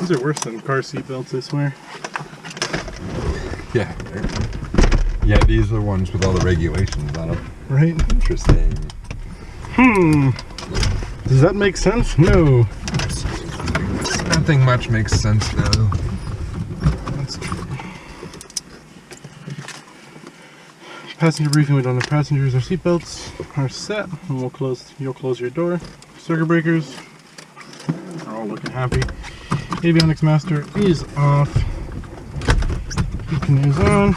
These are worse than car seat belts, I swear. Yeah. Yeah, these are the ones with all the regulations on them. Right? Interesting. Does that make sense? No. Nothing much makes sense now. That's true. Passenger briefing, we don't have passengers. Our seatbelts are set, and you'll close your door. Circuit breakers are all looking happy. Avionics master is off. Beacon is on.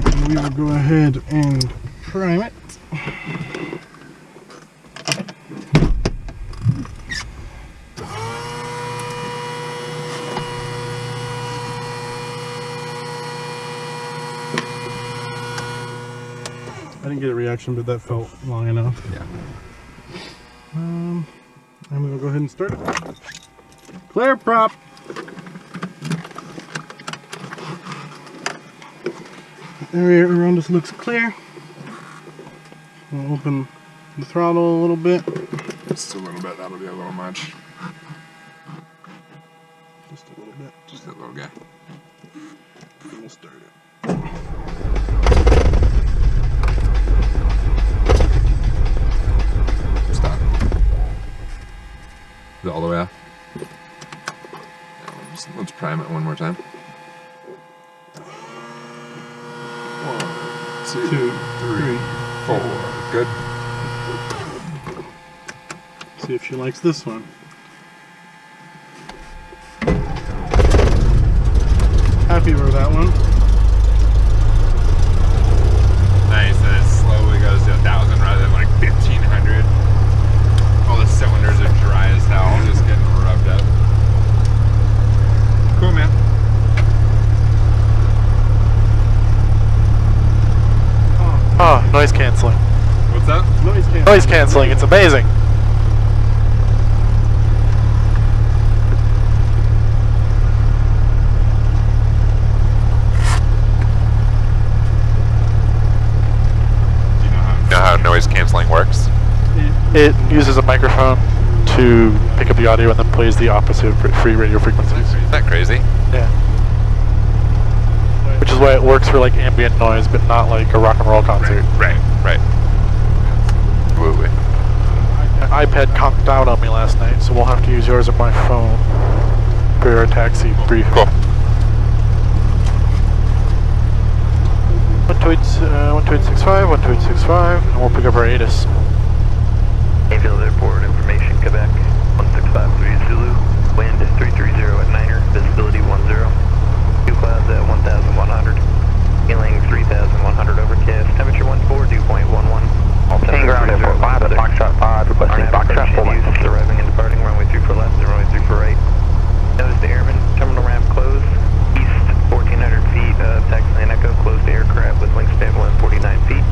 And we will go ahead and prime it. I didn't get a reaction, but that felt long enough. Yeah. And we will go ahead and start it. Clear prop. The area around us looks clear. We'll open the throttle a little bit. Just a little bit, that'll be a little much. Just a little bit. Just a little guy. And we'll start it. Stop. Is it all the way off? Yeah, let's prime it one more time. 1, 2, 3, 4. Good. See if she likes this one. Happy with that one. Nice, and it slowly goes to 1,000 rather than like 1,500. All the cylinders are dry as hell, just getting rubbed up. Cool, man. Oh, noise canceling. What's that? Noise canceling. Noise canceling, it's amazing. Do you know how noise canceling works? It uses a microphone to pick up the audio and then plays the opposite free radio frequencies. Isn't that crazy? Yeah. Which is why it works for like ambient noise, but not like a rock and roll concert. Right. Absolutely. My iPad conked out on me last night, so we'll have to use yours and my phone for our taxi brief. Cool. 12865, 12865, and we'll pick up our ATIS. Mayfield Airport information, Quebec, 1653 Zulu, wind 330 at Niner, visibility 10, 2 clouds at 1,100, healing 3,100 overcast, temperature 14, dew point 11. Hang ground Airport 5 at Foxtrot 5, requesting Foxtrot full length. Arriving and departing, runway 3 for left and runway 3 for right. Notice the airman, terminal ramp closed, east 1,400 feet, taxi and echo, closed to aircraft with wing stable at 49 feet.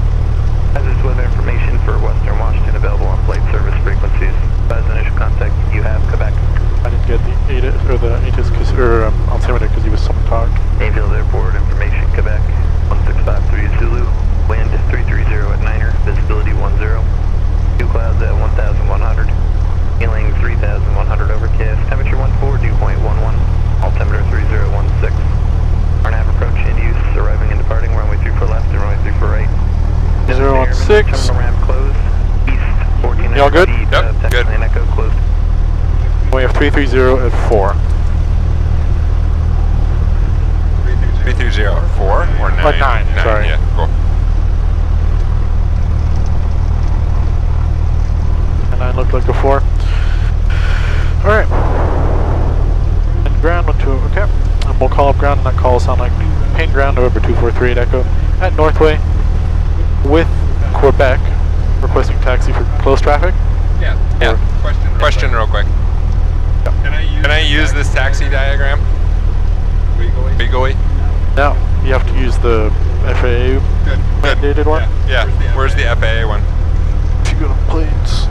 Hazardous weather information for Western Washington available on flight service frequencies. As initial contact, you have Quebec. I didn't get the ATIS or the ATIS altimeter because he was some talk. Mayfield Airport information, Quebec, 1653 Zulu, wind 330 at Niner, visibility 10, 2 clouds at 1,100, healing 3,100 overcast, temperature 14, dew point 11, altimeter 3016. RNAV approach in use, arriving and departing, runway 3 for left and runway 3 for right. 016. Terminal ramp closed, east 1,400 Y'all good? feet, Yep, taxi good. and echo closed. We have 330 at 4. 330 at 4 or 9? 9, sorry. Yeah, cool. And 9 looked like a 4. Alright. And ground went to, okay. And we'll call up ground, and that call will sound like paint ground, November 2438 Echo at Northway with Quebec, requesting taxi for close traffic. Yeah. Question real quick. Can I use this taxi diagram? Legally? No, you have to use the FAA mandated one. Yeah. Where's the FAA one? If you go to plates.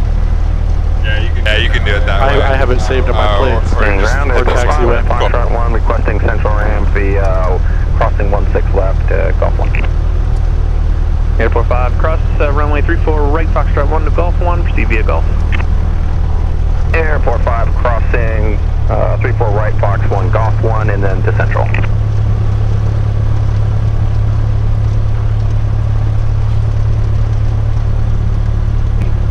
Yeah, you can do it that way. I have it saved on my plates. Or just Ground Airport 5 taxiway. at Foxtrot 1, requesting central ramp via crossing 16 left, Golf 1. Airport 5, cross runway 34 right, Foxtrot 1 to Golf 1, proceed via Golf. Air Airport 5 crossing 34 right, Fox 1, Golf 1, and then to Central.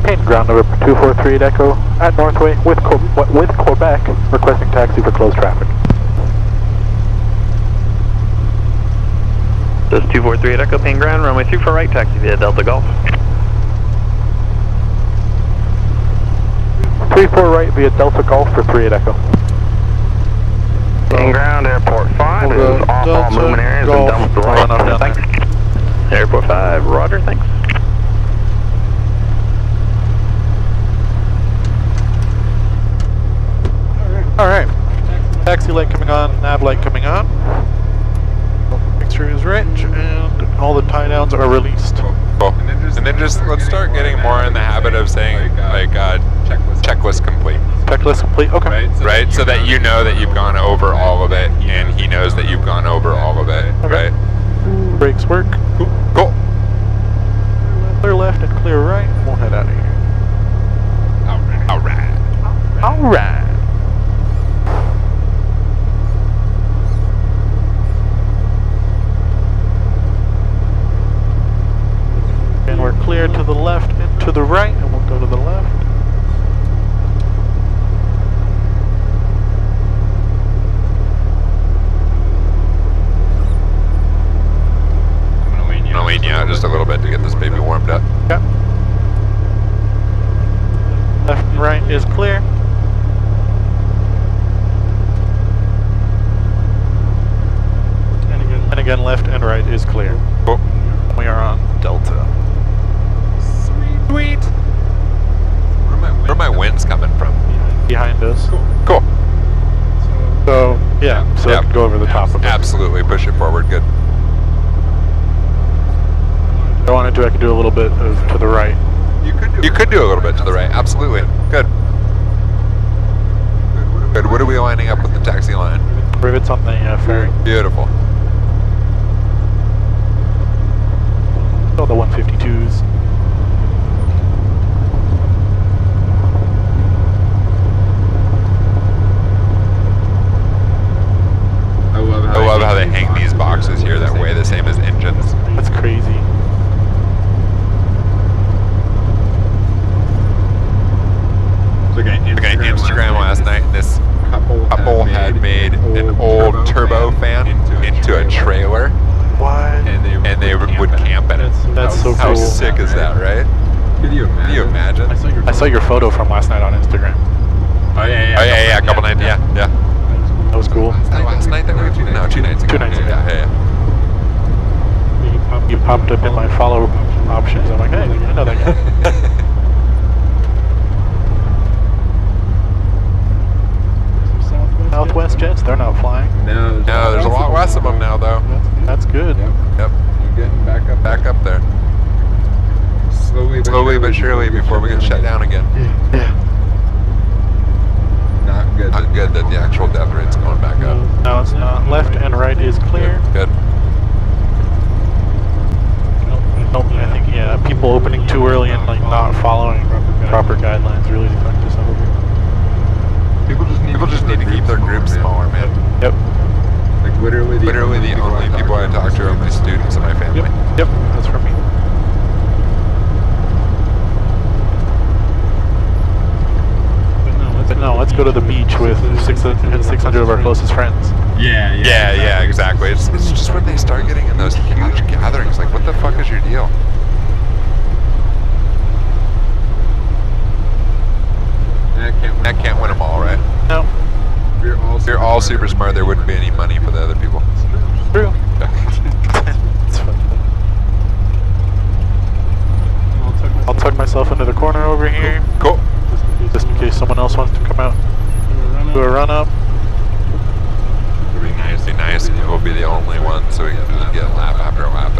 Paint ground over 243 Echo at Northway with Quebec requesting taxi for closed traffic. This is 243 at Echo, Paint ground, runway 34 right, taxi via Delta Golf. 34 right via Delta Golf for 3 at Echo. Paint ground, Airport 5 is off all movement areas and done with the Run up light. down Thanks. there. Airport 5, roger, thanks. Alright. Taxi light coming on, nav light coming on. Mixture is rich and all the tie downs are released. Cool. And then just let's start getting more in the habit of saying like checklist complete. Checklist complete, okay. Right? So that you know that you've gone over all of it and he knows that you've gone over all of it. Okay. Right? Brakes work. Cool. Clear left and clear right. We'll head out of here. Alright. Alright. And we're clear to the left and to the right, and we'll go to the left. I'm gonna lean you out just a little bit to get this baby warmed up. Yep. Left and right is clear. And again, left and right is clear. Cool. We are on Delta. Sweet. Where are my winds coming from? Behind us. Cool. So, yeah, so I can go over the top of it. Absolutely. Push it forward. Good. If I wanted to, I could do a little bit of to the right. You could do a little bit to the right. Absolutely. Good. Good. What are we lining up with the taxi line? Rivets on the ferry. Beautiful. Oh, the 152s. I love how they hang these boxes here that weigh the same as engines. That's crazy. Look at Instagram last night, and this couple had made an old turbo fan into a trailer. What? And they would camp in it. That's so How cool. sick is that, right? Can you imagine? I saw your photo from last night on Instagram. Oh yeah, a couple nights, yeah. That was cool. Was that last night that we were? No, 2 nights ago. 2 nights ago. Yeah. You popped up in my follow options. I'm like, hey, I know that guy. Southwest jets, they're not flying. No, there's a lot less of them now, though. That's good. Yep. You're getting back up there. Slowly but surely before we get shut down again. Yeah. Not good that the actual death rate's going back up. No, it's not. Left and right is clear. Good. Nope, I think, yeah, people opening too early and like not following proper guidelines really fucked us over. People just need to keep their groups smaller, man. Yep. Like literally the only people I talk to are my students and my family. Yep, that's for me. But no, let's go to the beach with 600 of our closest friends. Yeah, exactly. It's just when they start getting in those huge gatherings, like, what the fuck is your deal? I can't win them all, right? No. If you're all super smart, there wouldn't be any money for the other people. True. It's fun. I'll tuck myself into the corner over here. Cool. Just in case someone else wants to come out. Do a run up. It'd be nice if we'll be the only one, so we can just get lap after lap.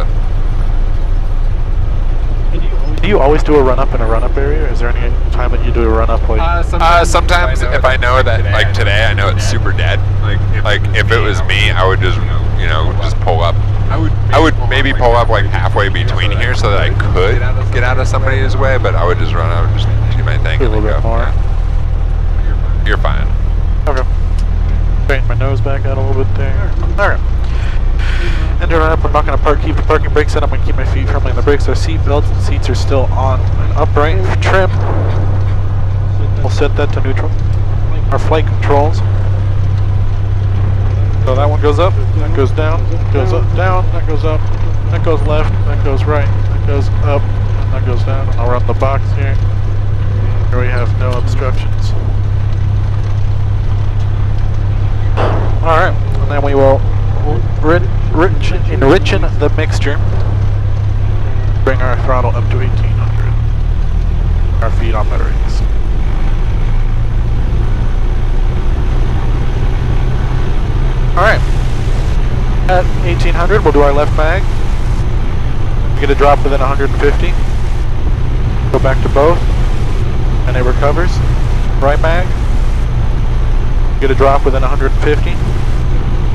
Do you always do a run up in a run up area? Is there any time that you do a run up like? Sometimes if I know that, like today, I know it's super dead. Like if it was me, I would just, just pull up. I would maybe pull up like halfway between here so that I could get out of somebody's way, but I would just run out and just do my thing Do a and little then bit go. more. you're fine. Okay. Straighten my nose back out a little bit there. Alright. Enter up. I'm not going to keep the parking brake set. I'm going to keep my feet firmly on the brakes. Our seat belts and seats are still on and upright for trim. We'll set that to neutral. Our flight controls. So that one goes up, that goes down, that goes up, down, that goes up, that goes left, that goes right, that goes up, and that goes down. And I'll run the box here. Here we have no obstructions. Alright, and then we will enrichen the mixture. Bring our throttle up to 1800. Our feet on the brakes. Alright. At 1800, we'll do our left mag. We get a drop within 150. Go back to both. And it recovers. Right mag. Get a drop within 150.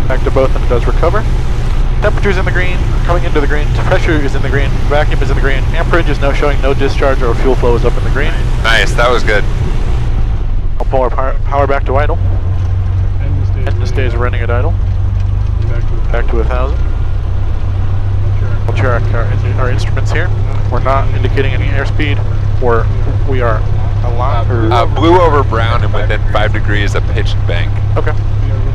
Back to both and it does recover. Temperature's in the green, coming into the green. Pressure is in the green. Vacuum is in the green. Amperage is showing no discharge or fuel flow is up in the green. Nice, that was good. I'll pull our power back to idle. Engine stays running at idle. Back to 1,000. We'll check our instruments here. We're not indicating any airspeed, or we are blue over brown and within 5 degrees of pitch and bank. Okay.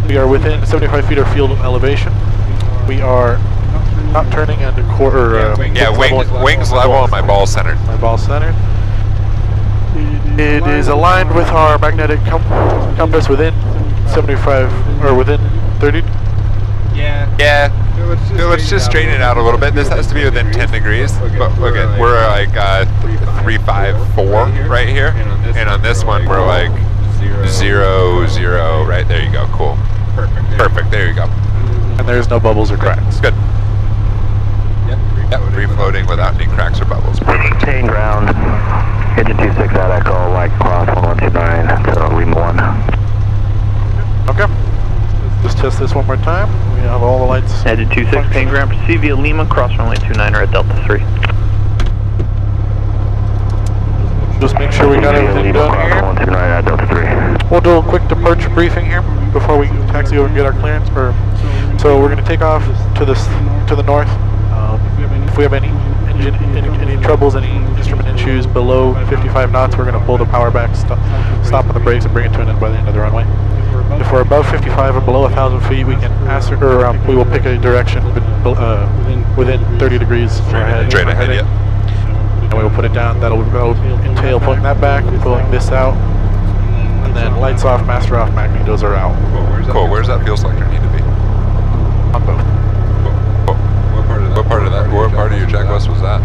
We are within 75 feet of field elevation. We are not turning and a quarter. Wings level and my ball centered. My ball centered. It is aligned with our magnetic compass within 75 or within 30. Yeah. Let's just straighten it out a little bit. This has to be within 10 degrees. But look at, we're like 354 right here, and on this one we're like 0, 0. Right there you go. Cool. Perfect. There you go. And there's no bubbles or cracks. Good. Yep. Free floating without any cracks or bubbles. Perfect. Main ground. Engine 26 at Echo, like cross 1129 to Lima 1. Okay. Just test this one more time. We have all the lights. Engine 26, main ground, proceed via Lima, cross runway 29 at Delta 3. Just make sure we got everything done here. 129 at Delta 3. We'll do a quick departure briefing here before we taxi over and get our clearance. So we're going to take off to the north. If we have any troubles, any instrument issues below 55 knots, we're going to pull the power back, stop on the brakes, and bring it to an end by the end of the runway. If we're above 55 or below 1,000 feet, we can we will pick a direction within 30 degrees ahead. Straight ahead, yeah. And we will put it down. That'll entail pulling that back, pulling this out, and then lights off, master off, magnetos are out. Cool. Where's that fuel selector need to be? On both. What part of your checklist was that?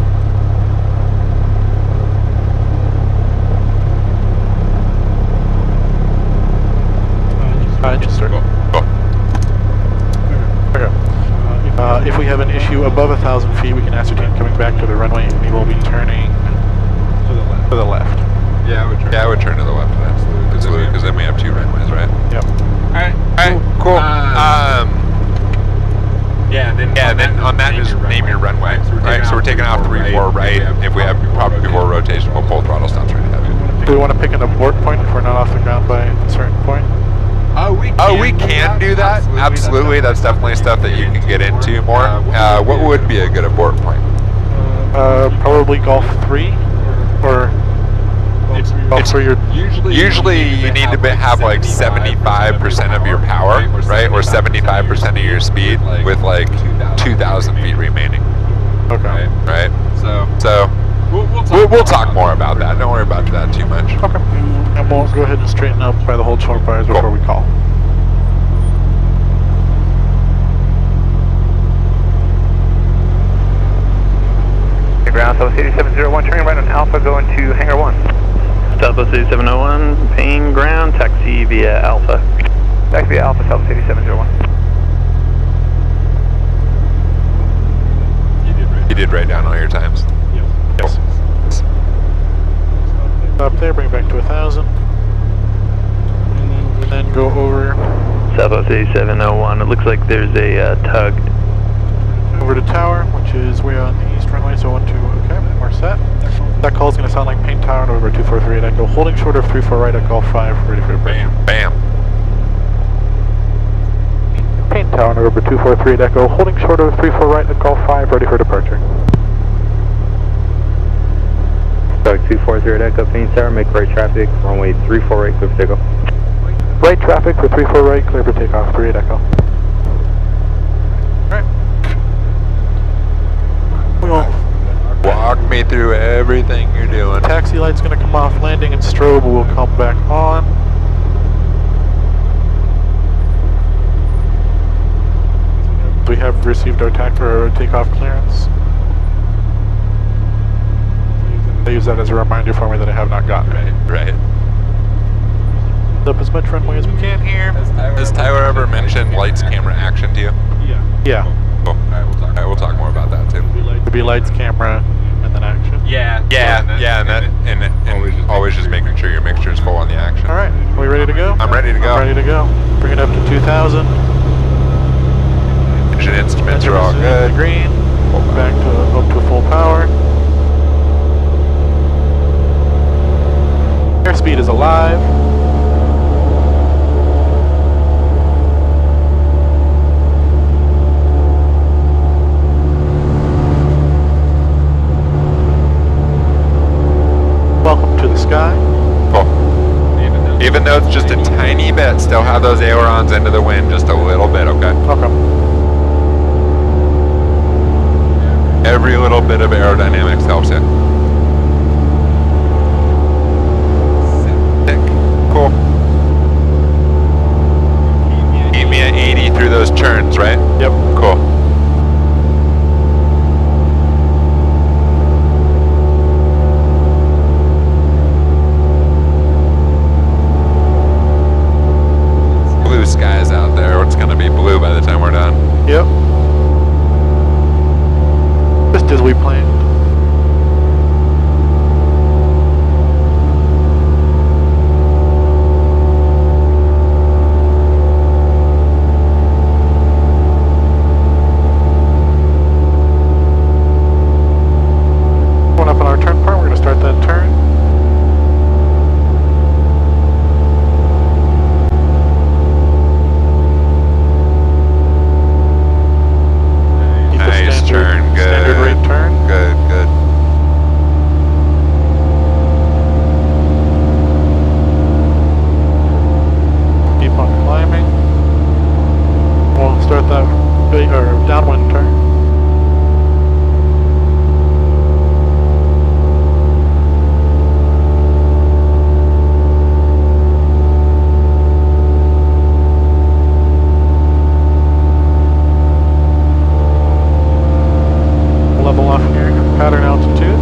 Engine start. Okay. If we have an issue above 1,000 feet, we can ascertain coming back to the runway. We will be turning to the left. Yeah, I would turn to the left. Absolutely. Because then we have 2 runways, right? Yep. Alright, cool. Then on that, just name your runway. Right, so we're taking off 3-4 right. If we have proper before rotation, we'll pull throttle stops right ahead. Do we want to pick an abort point if we're not off the ground by a certain point? We can do that. Absolutely, that's definitely stuff that you can get into more. What would be a good abort point? Probably Golf 3 or Golf 3. Usually you need to have like 75% of your power, right, or 75% of your speed with like 2,000 feet remaining. Okay. Right. So we'll talk more about that. Don't worry about that too much. Okay. And we'll go ahead and straighten up by the whole choke bars before we call. Ground, Southwest 8701, turning right on Alpha, going to Hangar 1. Southwest 8701, main ground, taxi via Alpha. Taxi via Alpha, Southwest 8701. You did write down all your times? Yes. Stop there, bring it back to 1,000. And then go over. Southwest 8701, it looks like there's a tug. Over to tower, which is way on the east runway, so 12, okay, we're set. That call is going to sound like Paint Tower and over 2438 Echo, holding short of 34 right at Golf 5, ready for the break. Bam. over 243 at Echo, holding short of 34 right at call 5, ready for departure. So 240 at Echo, Phoenix Tower, make right traffic, runway 34 right, clear for takeoff. Right traffic for 34 right, clear for takeoff, 3 at Echo. Alright. Well, Walk me through everything you're doing. taxi light's going to come off, landing and strobe will come back on. We have received our takeoff clearance. I use that as a reminder for me that I have not gotten it. Right. Up as much runway as we can here. Has Tyler ever mentioned lights, camera, action to you? Yeah. Cool. Alright, we'll talk more about that too. It'll be lights, camera, and then action. Yeah, and always just making sure your mixture is full on the action. Alright, are we ready to go? I'm ready to go. I'm ready to go. Bring it up to 2,000. Engine instruments are all good. Green. Back to up to full power. Airspeed is alive. Welcome to the sky. Cool. Even though it's just a tiny bit, still have those ailerons into the wind just a little bit, okay? Okay. Every little bit of aerodynamics helps it. Sick. Cool. Keep me at 80 through those turns, right? Yep. Cool. Blue skies out there. It's gonna be blue by the time we're done. Yep. Just as we planned. Going up on our turn part, we're going to start that turn. Keep the Nice turn, good. Standard rate turn. Good, good. Keep on climbing. We'll start that big or downwind turn. Level off here, pattern altitude.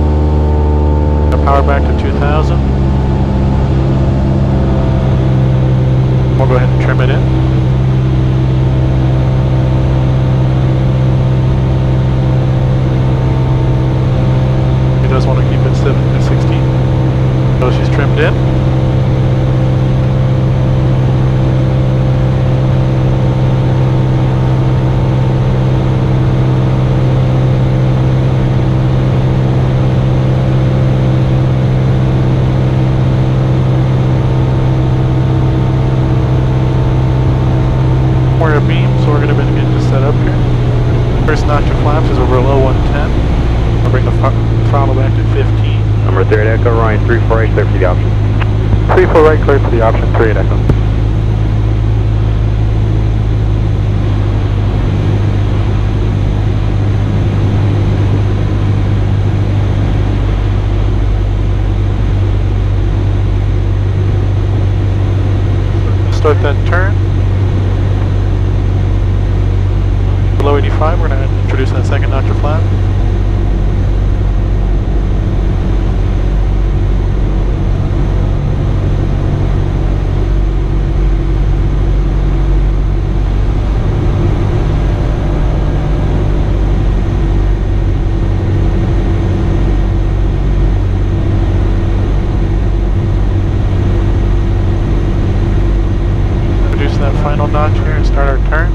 Power back to 2,000. We'll go ahead and trim it in. He does want to keep it 16. So she's trimmed in. We're a beam, so we're going to begin to set up here. First notch of flaps is over low 110. I'll bring the throttle back to 15. Number 3 at Echo, runway 34 right, clear for the option. 3 right, clear for the option, 3 at Echo. Start that turn. Below 85, we're going to introduce that second notch of flap. Introduce that final notch here and start our turn.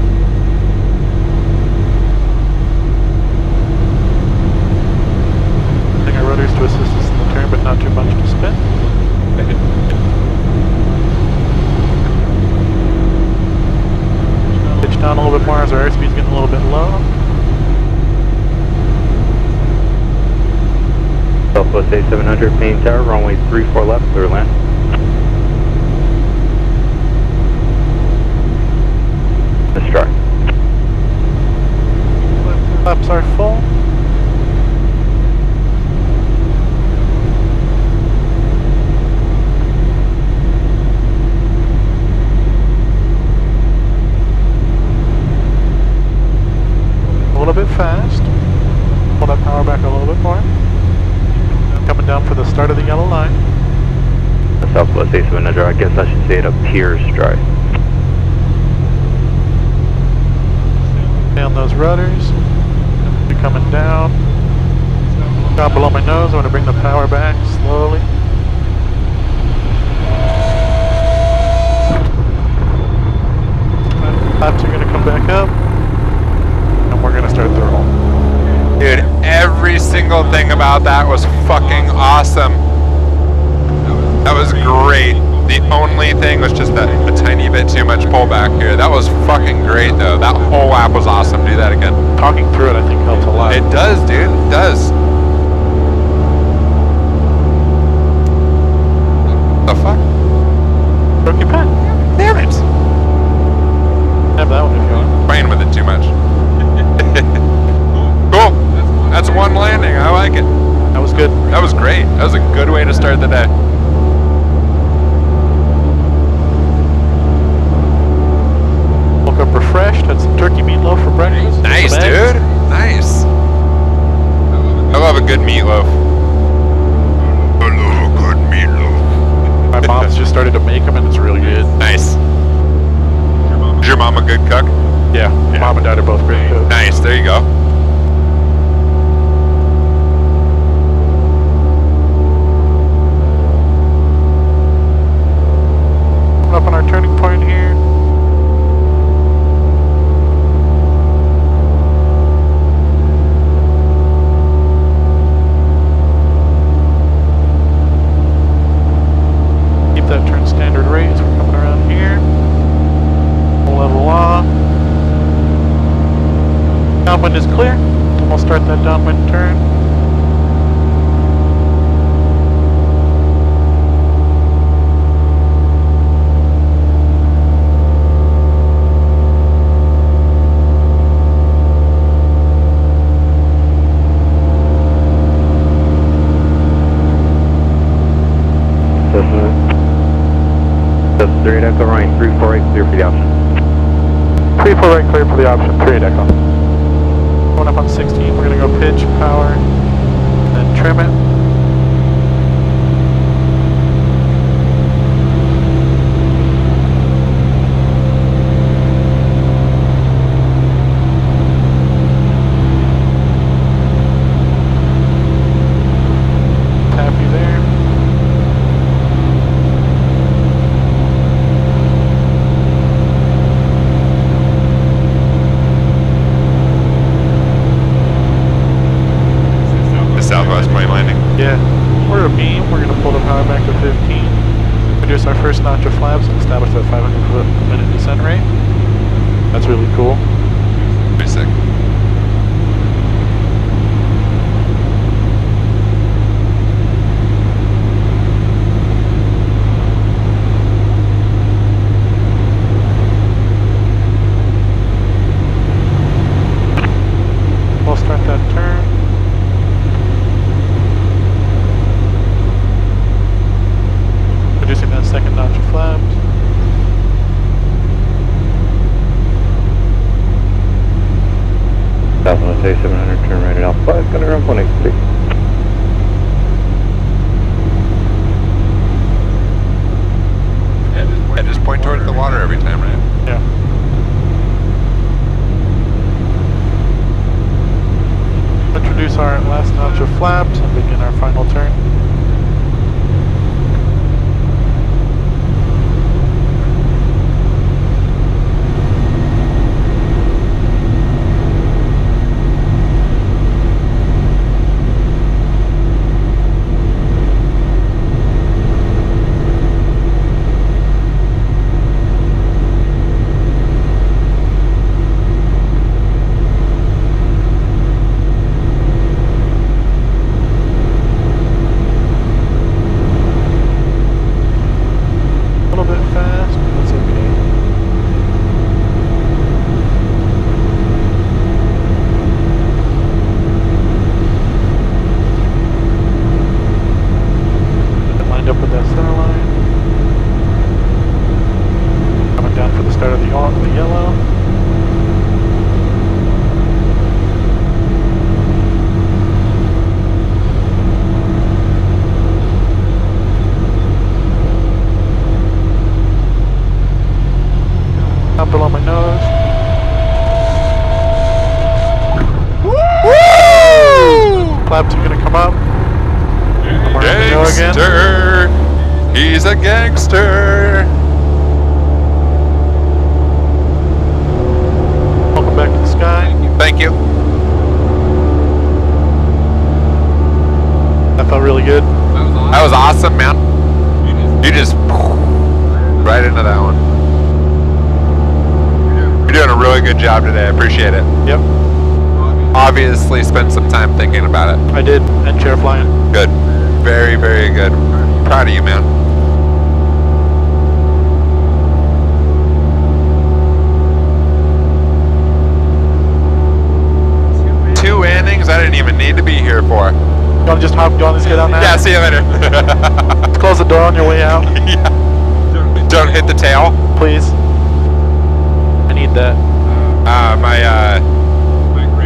Our rotors to assist us in the turn, but not too much to spin. Pitch down a little bit more as our airspeed's getting a little bit low. Southwest A700, main tower, runway 34 left, clear land. Strike. Flaps are full. A little bit fast. Pull that power back a little bit more. Coming down for the start of the yellow line. The Southwest A700, I guess I should say it appears dry. Down those rudders. Be coming down. Down below my nose. I'm going to bring the power back slowly. Flaps are going to come back up. And we're going to start the roll. Dude, every single thing about that was fucking awesome. That was great. The only thing was just a tiny bit too much pullback here. That was fucking great though. That whole lap was awesome. Do that again. Talking through it, I think, helps a lot. It does, dude. It does. The fuck? Broke your pen. Damn it. Have that one if you want. Playing with it too much. Cool. That's one landing. I like it. That was good. That was great. That was a good way to start the day. Woke up refreshed, had some turkey meatloaf for breakfast. Nice, some eggs. dude. Nice. I love a good meatloaf. I love a good meatloaf. My mom's just started to make them and it's really good. Nice. Is your mom a good cook? Yeah, mom and dad are both great cooks. Nice. There you go. Up on our turning point here. Keep that turn standard raise. We're coming around here. We'll level off. Downwind is clear. And we'll start that downwind turn. That's 3 Echo, running 348, clear for the option. 3-4 right, clear for the option. 3 Echo. Going up on 16, we're going to go pitch, power, then trim it. Happy there. Southwest plane landing. Yeah, we're a beam. We're going to pull the power back to 15. Produce our first notch of flaps and establish that 500 foot per minute descent rate. That's really cool. Pretty sick. We'll start that turn. Producing that second notch of flaps. Start of the yellow. Up below my nose. Woo! Claps are gonna come up. I'm around the hill again. Gangster! He's a gangster! Welcome back to the sky. Thank you. That felt really good. That was awesome, man. You just right into that one. You're doing a really good job today. I appreciate it. Yep, Obviously spent some time thinking about it. I did. And chair flying. Good. Very, very good. Proud of you, man. Two innings I didn't even need to be here for. You wanna just hop, you wanna just get out now? Yeah, see you later. Close the door on your way out, Yeah. Don't hit the tail. please. I need that.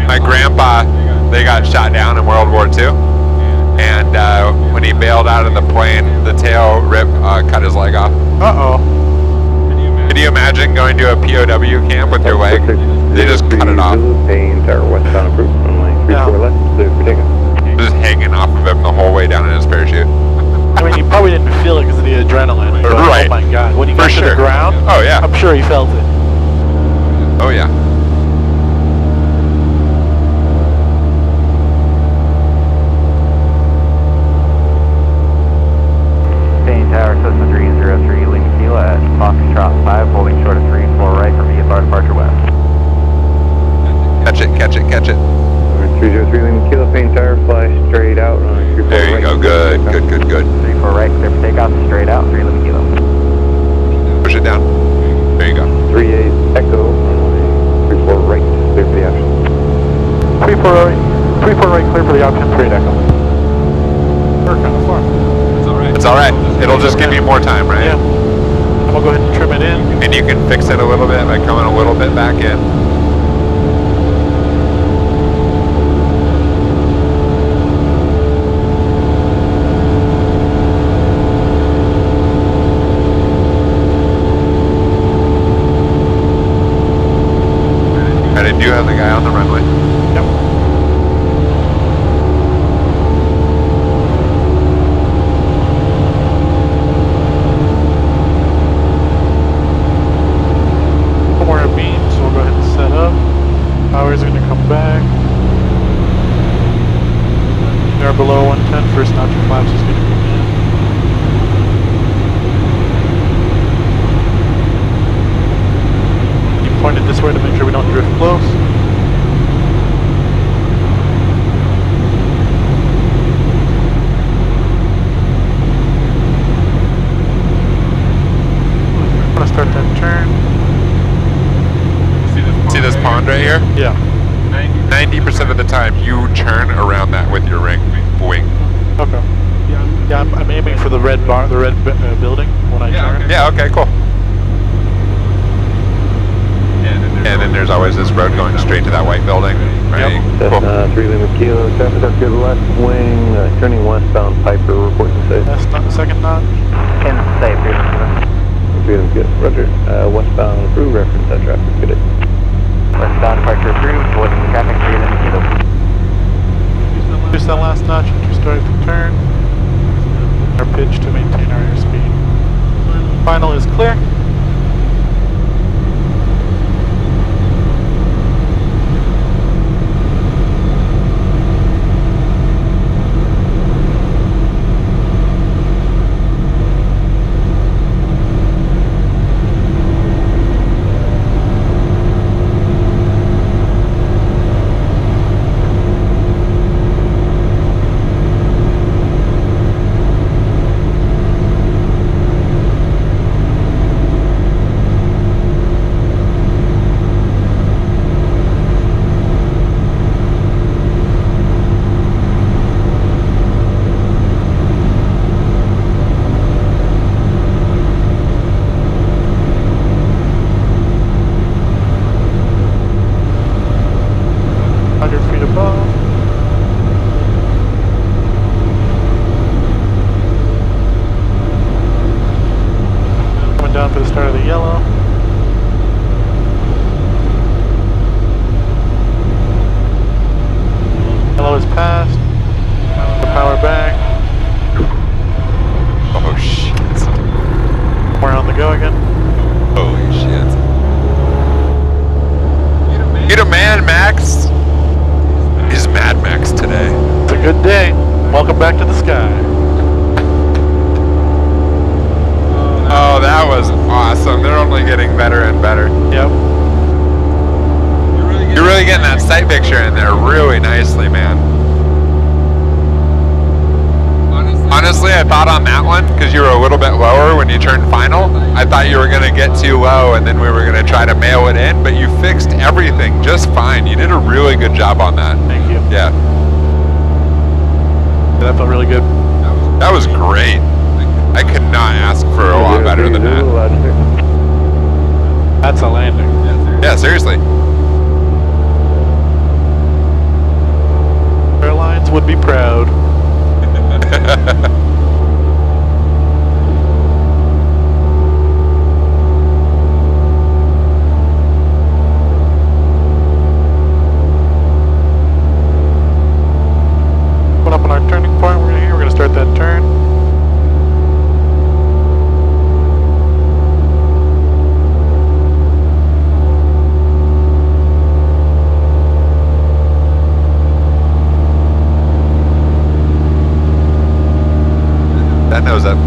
My grandpa, they got shot down in World War II. And when he bailed out of the plane, the tail rip cut his leg off. Uh-oh. Can you imagine going to a POW camp with your leg? They just cut it off. Paying tower westbound approved, runway 34 left, clear for takeoff. Just hanging off of him the whole way down in his parachute. I mean, he probably didn't feel it because of the adrenaline. But Right. Oh my God. When he got For to sure. the ground, Oh yeah. I'm sure he felt it. Oh yeah. Paying tower Cessna 303, Lima Kilo at Foxtrot 5, holding short of 3-4 right for VFR departure west. Catch it, catch it, catch it. 303 Lima Kilo, paying tower, fly straight out, runway 34 There you right. go. Good, good, good, good. 34 right, clear for takeoff, straight out, 3 Lima Kilo. Push it down. There you go. 38 Echo, runway 34 right, clear for the option. 3-4 right, 3-4 right, clear for the option, 3 echo. We're kind of far. It's alright. It'll just give you more time, right? Yeah. I'll go ahead and trim it in. And you can fix it a little bit by coming a little bit back in. And I do have the guy on the runway. Yep. More beam, so we'll go ahead and set up. Power's gonna come back. They're below 110, first notch of flaps is gonna come in. You pointed this way to make sure we don't drift close. I'm gonna start that turn. See this pond right here? Yeah. 90% of the time you turn around that with your wing. Okay. Yeah, I'm aiming for the red bar, the red building when I turn. Yeah, okay, cool. And then there's always this road going straight to that white building, right? Cool. Cessna 3 Lima Kilo, traffic up to the left wing, turning westbound, Piper, reporting safe. That's not the second notch. 10 safe, 3 Lima Kilo. Roger, westbound approved, reference that traffic, good day. Westbound departure approved, avoiding the traffic, 3 Lima Kilo. Use that last notch and start the turn. Our pitch to maintain our airspeed. Final is clear. picture in there really nicely, man. Honestly, I thought on that one, because you were a little bit lower when you turned final, I thought you were going to get too low and then we were going to try to mail it in, but you fixed everything just fine. You did a really good job on that. Thank you. Yeah. That felt really good. That was great. I could not ask for a lot better than that. That's a landing. Yeah, seriously. Airlines would be proud. Coming up on our turning point, we're going to start that turn. That nose up.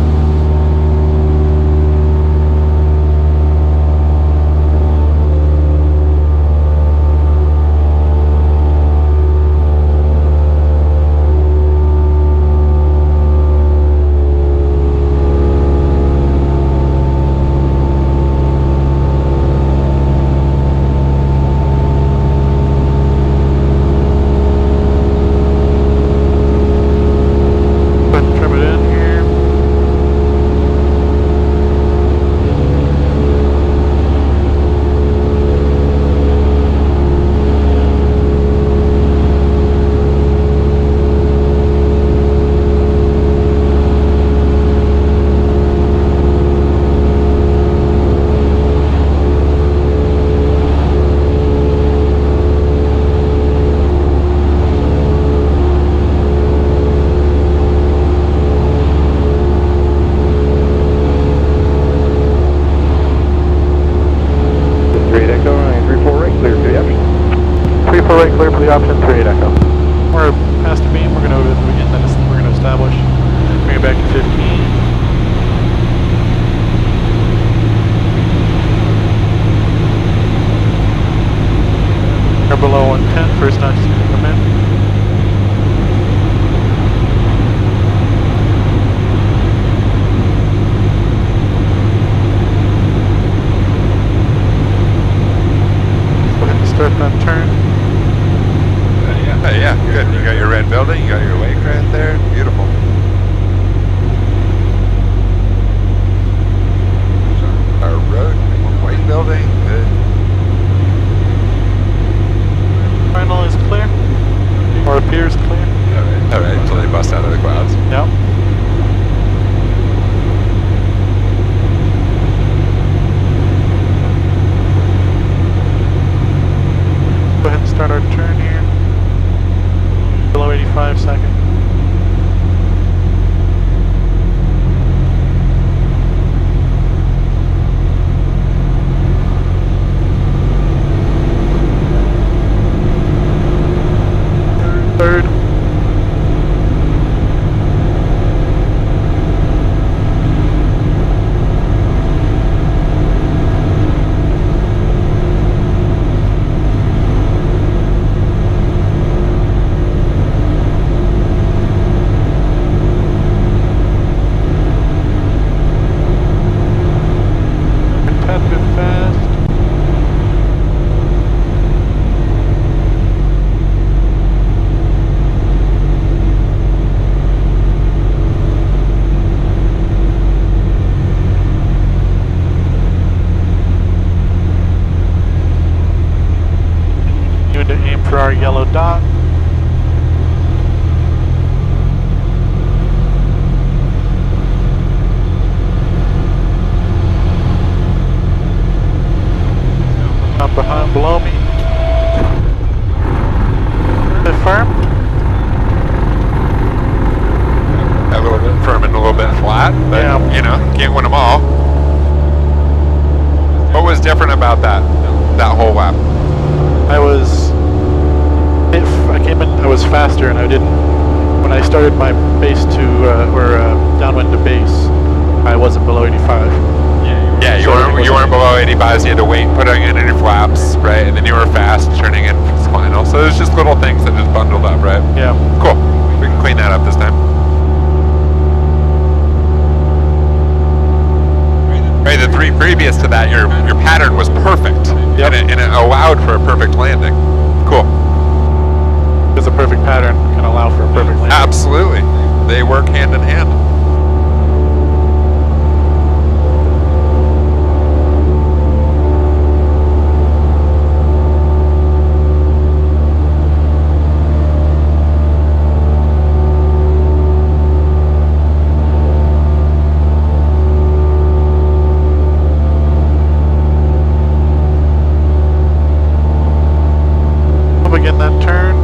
Trim it in here. Right, clear for the option 3 at Echo. We're past the beam, we're going to begin, then we're going to establish, bring it back to 15. We're below 110, first notch is going to come in. Go ahead and start that turn. Yeah, good. You got your red building, you got your wake right there. Beautiful. Our road, white building, good. Final is clear, or appears clear. Alright, until they bust out of the clouds. Yep. Go ahead and start our turn here. Below 85 seconds. Third. To aim for our yellow dot. Up behind, below me. Bit firm. A little bit firm and a little bit flat, but Yeah. you know, can't win them all. What was different about that whole lap? I came in, I was faster, and I didn't, when I started my base to, downwind to base, I wasn't below 85. Yeah, you Yeah, you weren't below 85, so you had to wait, putting in your flaps, right? And then you were fast, turning in final. So there's just little things that just bundled up, right? Yeah. Cool. We can clean that up this time. Right, the three previous to that, your pattern was perfect. Yep. And it allowed for a perfect landing. Cool. Because a perfect pattern can allow for a perfect landing. Absolutely. They work hand in hand. Begin that turn.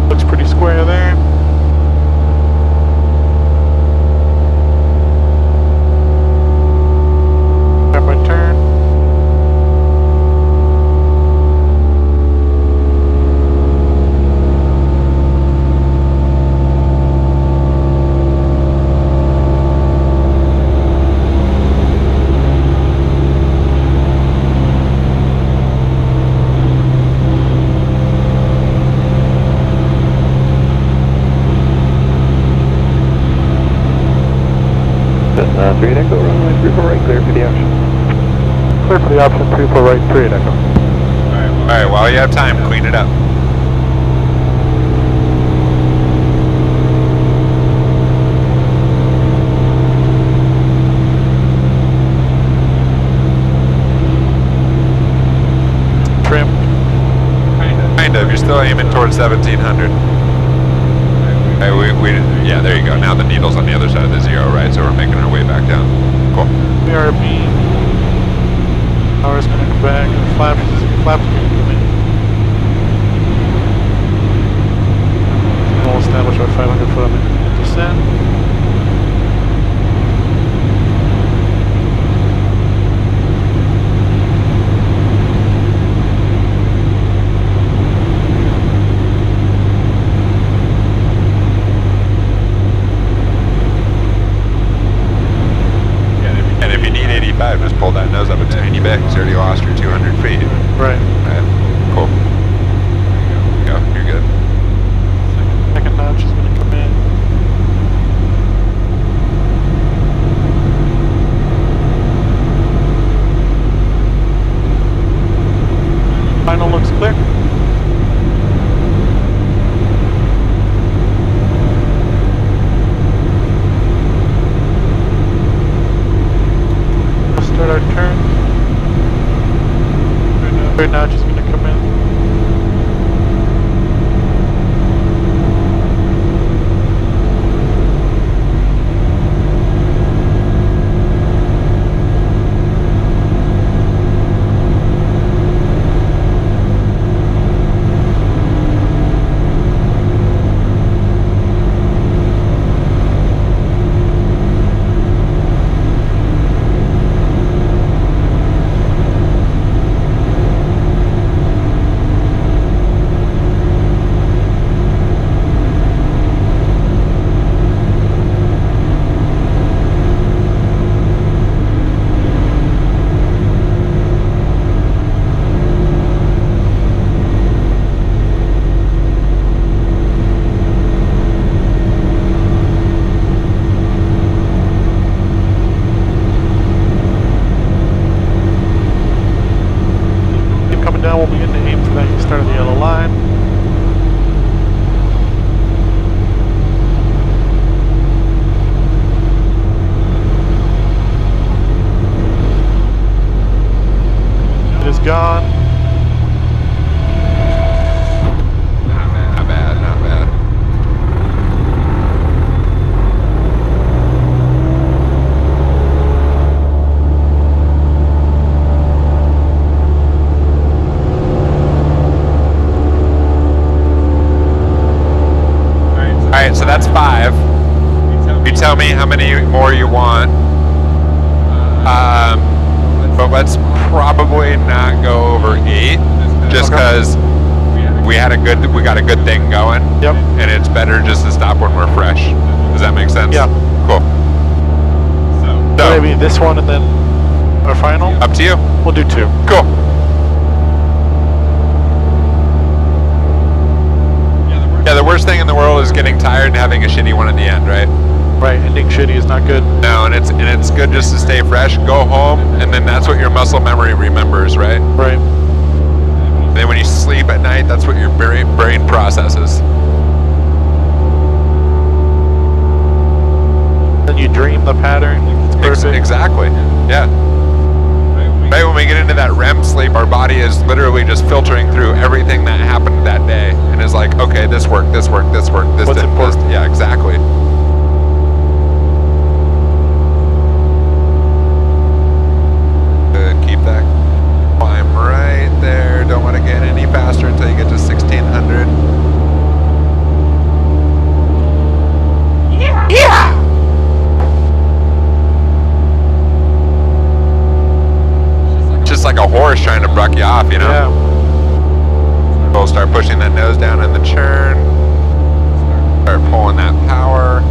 Looks pretty square there. Start my turn. Cessna 3 Echo, runway 34 right, clear for the option. Clear for the option 34 right, 3 at Echo. Alright, while you have time, clean it up. Trim. Kind of. You're still aiming towards 1700. Yeah, there you go. Now the needle's on the other side of the zero, right? So we're making our way back down. Cool. BRB. Power's gonna come back, and the flaps gonna come in. We'll establish our 500 foot on the descent. And if you need 85, just pull that nose up a tiny bit, because you already lost your 200 feet. Right. Right. Cool. There you go. You're good. Second notch is gonna come in. Final looks clear. We'll start our turn. Third notch is gonna come in. many more you want. But let's probably not go over 8, just because we got a good thing going. Yep. And it's better just to stop when we're fresh. Does that make sense? Yeah. Cool. So Maybe this one and then our final? up to you. We'll do 2. Cool. Yeah, the worst thing in the world is getting tired and having a shitty one in the end, right? Right, ending shitty is not good. No, and it's good just to stay fresh, go home, and then that's what your muscle memory remembers, right? Right. Then when you sleep at night, that's what your brain processes. Then you dream the pattern. It's perfect. Exactly. Yeah. Right when we get into that REM sleep, our body is literally just filtering through everything that happened that day, and is like, okay, this worked, this worked, this worked, this What's didn't. important? Yeah, exactly. Good. Keep that climb right there. Don't want to get any faster until you get to 1600. Yeah. Just like a horse trying to buck you off, you know? Yeah. We'll start pushing that nose down in the churn. Start pulling that power.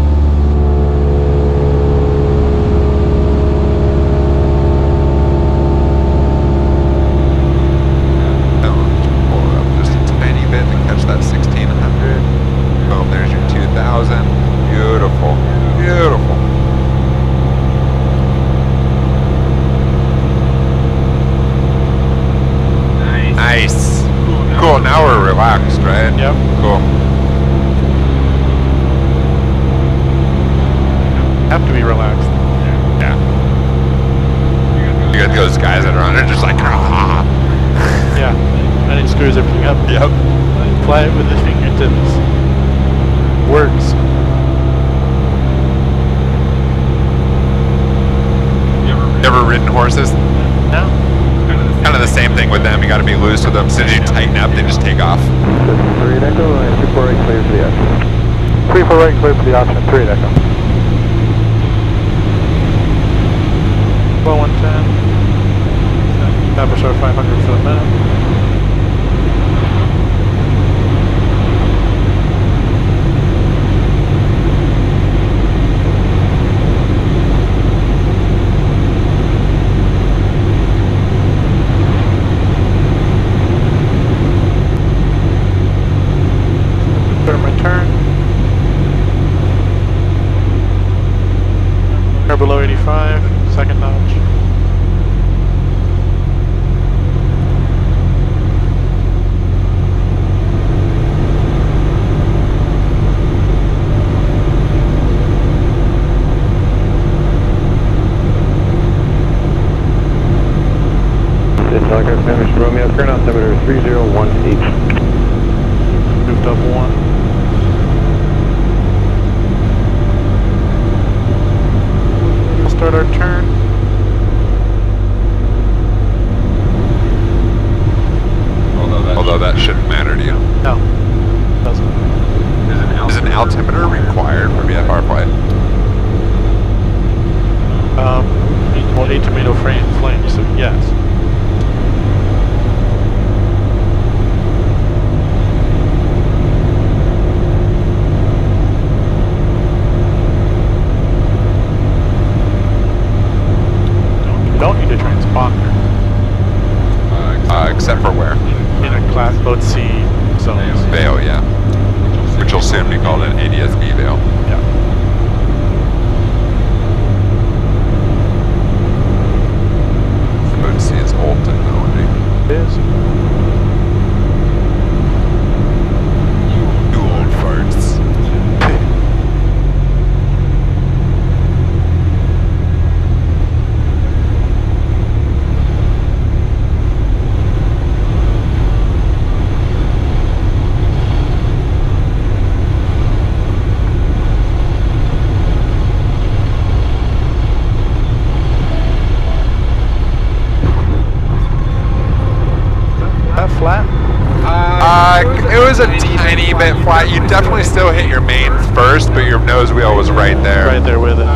Pull it up just a tiny bit to catch that 1600. Boom, there's your 2000. Beautiful. Beautiful. Nice. Cool, now we're relaxed, right? Yep. Cool. Have to be relaxed. Yeah. You got those guys that are on it just like, ah. Yeah. And it screws everything up. Yep. Fly it with the fingertips. Works. You ever ridden horses? No? Kind of the same thing with them. You got to be loose with them. As soon as you tighten up, they just take off. 3 Echo and 348 clear for the option. 3 for right, clear for the option. 3 at Echo. Well, 110. Average 500 for the minute. Below 85, second notch. Telegraph Memphis Romeo, current altimeter 3018. Moved up 1. Start our turn. Although that shouldn't matter to you. No, doesn't. Is an altimeter required for ForeFlight? Well, 8 tomato flame, so yes. Don't need a transponder. Except for where? In a class boat C zones. Veil, yeah. Which will soon be called an ADS-B veil. Yeah. Boat C is old technology. It is. You old farts. Flat? It was a tiny bit flat. You definitely still hit your main first, but your nose wheel was right there. Right there with it.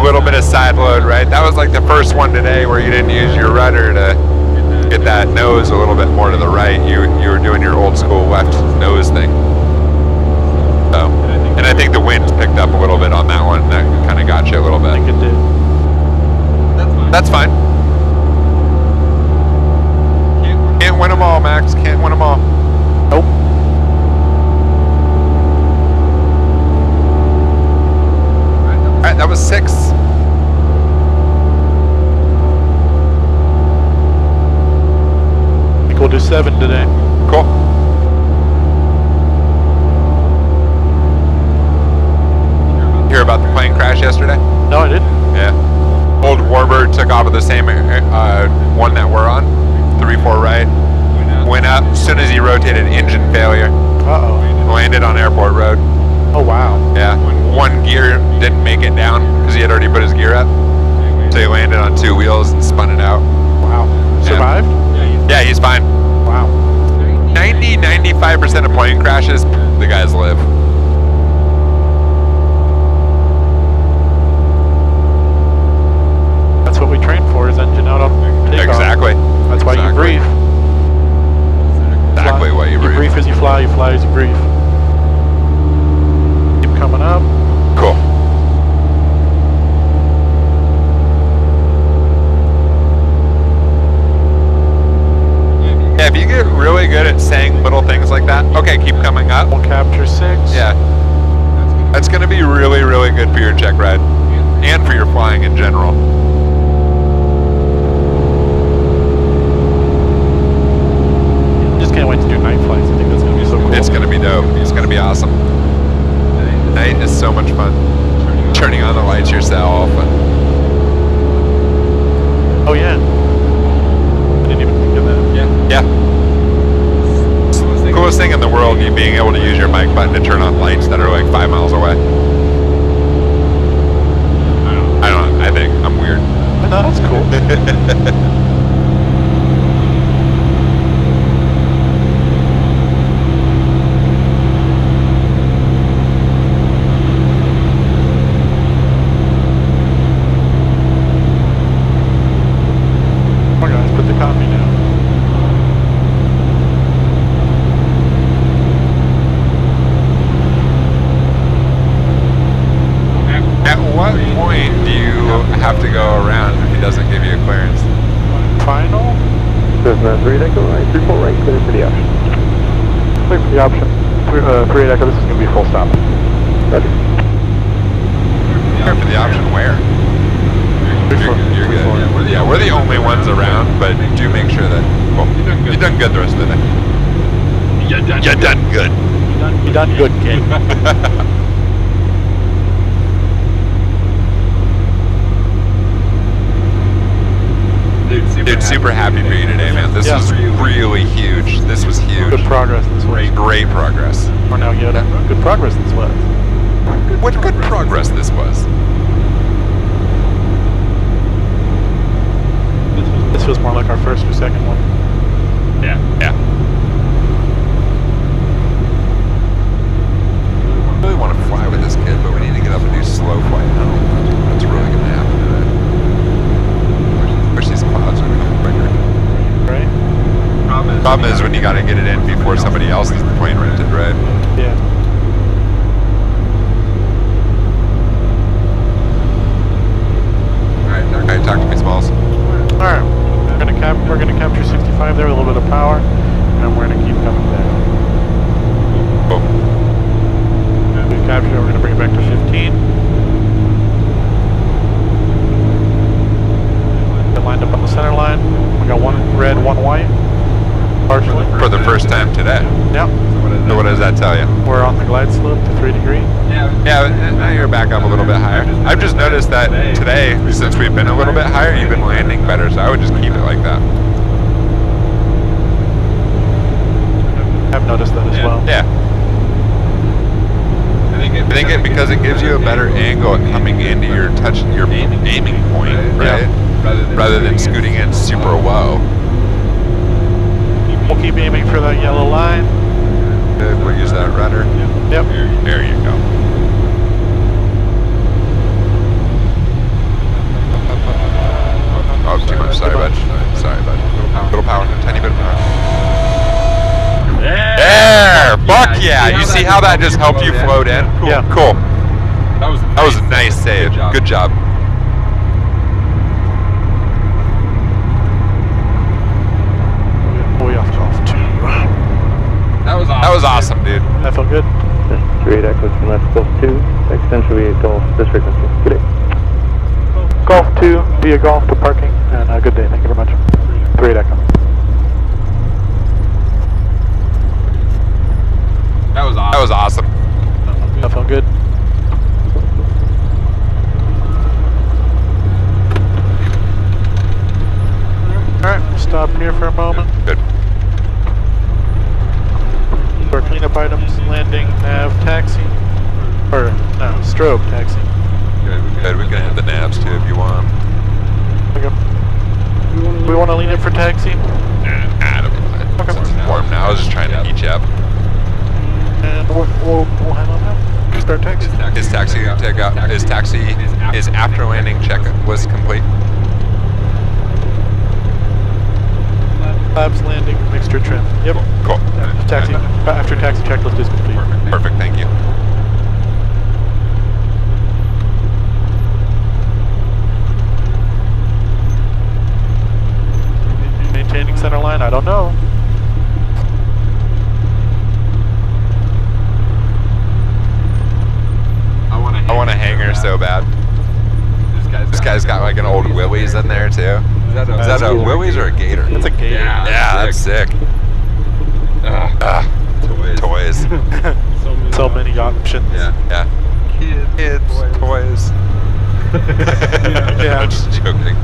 little bit of side load, right? That was like the first one today where you didn't use your rudder to get that nose a little bit more to the right. You were doing your old school left nose thing. So, and I think the wind picked up a little bit on that one. That kind of got you a little bit. I think it did. That's fine. Can't win them all, Max. Can't win them all. Nope. Alright, that was 6. I think we'll do 7 today. Cool. Hear about the plane crash yesterday? No, I didn't. Yeah. Old Warbird took off of the same one that we're on. 3-4 right. Went up as soon as he rotated, engine failure. Uh-oh. Landed on airport road. Oh, wow. Yeah. One gear didn't make it down because he had already put his gear up. So he landed on 2 wheels and spun it out. Wow. Survived? Yeah, he's fine. Wow. 95% of plane crashes, the guys live. That's what we train for, is engine out on takeoff. Exactly. That's why you breathe. Exactly what you breathe. You breathe as you fly as you breathe. Keep coming up. Cool. Yeah, if you get really good at saying little things like that, okay, keep coming up. We'll capture 6. Yeah. That's going to be really, really good for your check ride and for your flying in general. Just can't wait to do night flights. I think that's going to be so cool. It's going to be dope. It's going to be awesome. Night is so much fun. Turning on the lights yourself. Oh, yeah. I didn't even think of that. Yeah. Coolest thing in the world, you being able to use your mic button to turn on lights that are like 5 miles away. I don't know. I think I'm weird. I know, that's cool. Come on, guys, put the coffee down. At what point do you have to go around if he doesn't give you a clearance? Final? Cessna 3 Echo right, 3-4 right, clear for the option. Clear for the option. 3 Echo, this is going to be full stop. Roger. Clear for the option where? You're good. Yeah, we're the only ones around, but do make sure that, well, you done good the rest of the day. You done good. You done good, kid. Dude, super happy for you today, man. This was really huge. This was huge. Good progress this was. Great progress. Or now yet. Good progress this was. What good progress this was. This feels more like our first or second one. Yeah. I really want to fly with this kid, but we need to get up and do slow flight now. That's really going to happen today. Wish these clouds are quicker. Right? Problem is when you got to get it in before somebody else's plane rented, right? Yeah. Alright, talk to me, Smalls. Alright. We're gonna capture 65 there with a little bit of power, and we're gonna keep coming down. Cool. We've captured it, we're gonna bring it back to 15. It lined up on the center line. We got one red, one white. Partially. For the first time today. Yep. So what does that tell you? We're on the glide slope to 3 degrees. Yeah, now you're back up a little bit higher. I've just noticed that today, since we've been a little bit higher, you've been landing better, so I would just keep it like that. I've noticed that as well. Yeah. I think it because it gives you a better angle at coming into your aiming point, right? Yeah. Rather than scooting in super low. We'll keep aiming for that yellow line. Good, we'll use that rudder. Yep. There you go. see how that just helped you float in? Cool. Yeah. Cool. That was a nice save. Good job. Way off Golf 2. That was awesome, dude. That felt good. 38 Echo from left Golf 2. Extension via Golf this frequency. Good day. Golf 2 via Golf to parking, and good day. Thank you very much. 38 Echo. That was awesome. That felt good. Alright, stop here for a moment. Good. For cleanup items, landing, nav, taxi. Or, no, strobe, taxi. Good. We can hit the nabs too if you want. Okay. We want to lean in for taxi? Adam. Okay. Since it's warm now, I was just trying to heat you up. And we'll hang on now. Start taxi. Is taxi gonna take out? Is after landing checklist complete? Labs landing, mixture trim. Yep. Cool. Taxi. After taxi checklist is complete. Perfect. Thank you. Maintaining center line, I don't know. I want a hanger so bad. This guy's got like an old Willys in there too. Is that a Willys or a Gator? It's a Gator. Yeah, that's sick. Toys. So many options. Yeah. Kids, toys. Yeah. I'm just joking.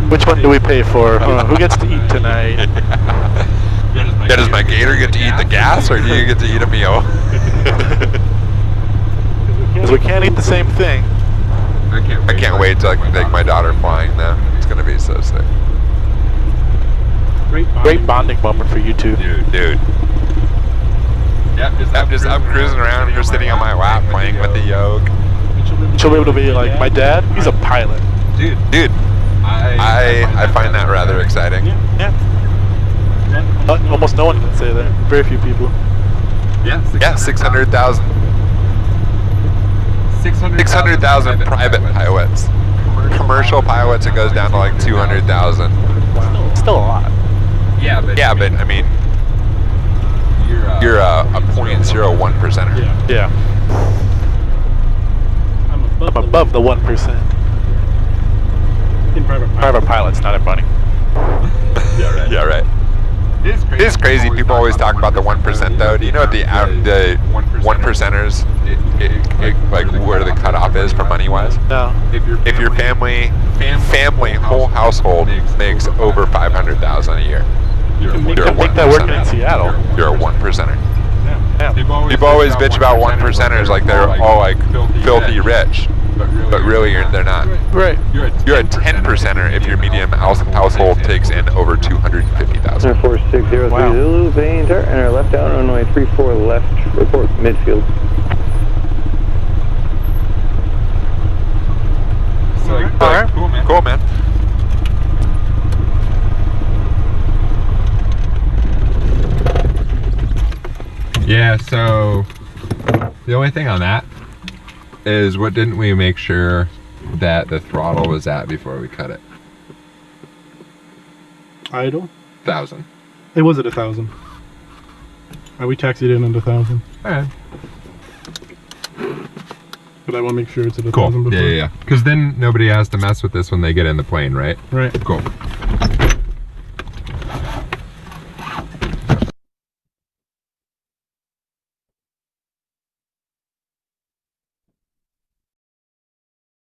Which one do we pay for? Who gets to eat tonight? Yeah, does my Gator get to eat the gas, or do you get to eat a meal? Because we can't eat the same thing. I can't wait till I can take my daughter flying though. It's gonna be so sick. Great bonding moment for you two. Dude. I'm cruising around here sitting on my lap playing with the yoke. She'll be able to be like, my dad, he's a pilot. Dude. I find that rather exciting. Yeah. Almost no one can say that. Very few people. Yeah, 600,000. 600,000 private pilots. Commercial pilots, it goes down to like 200,000. Wow. Still a lot. Yeah, but I mean, you're a 0.01%er. Yeah. I'm above the 1%. In Private pilot's not a bunny. Yeah, right. It is crazy. People always talk about the 1% though. Do you know what the 1%ers, like where the cutoff is for money wise? No. If your family, whole household makes over 500,000 a year, you're a 1%er. Make that working in Seattle. You're a 1%er. Yeah. People always bitch about 1%ers like they're all like filthy rich, but really they're not. Right. You're a 10%er if your medium household takes in over 250,000. 4603 Wow. Zulu, Bay and our left down, runway 34 left, report midfield. Alright. Cool, man. Yeah, so the only thing on that is what didn't we make sure that the throttle was at before we cut it? Idle? 1,000. It was at 1,000. We taxied in at 1,000. Alright. But I want to make sure it's at 1,000 Cool. before. Yeah. Because then nobody has to mess with this when they get in the plane, right? Right. Cool.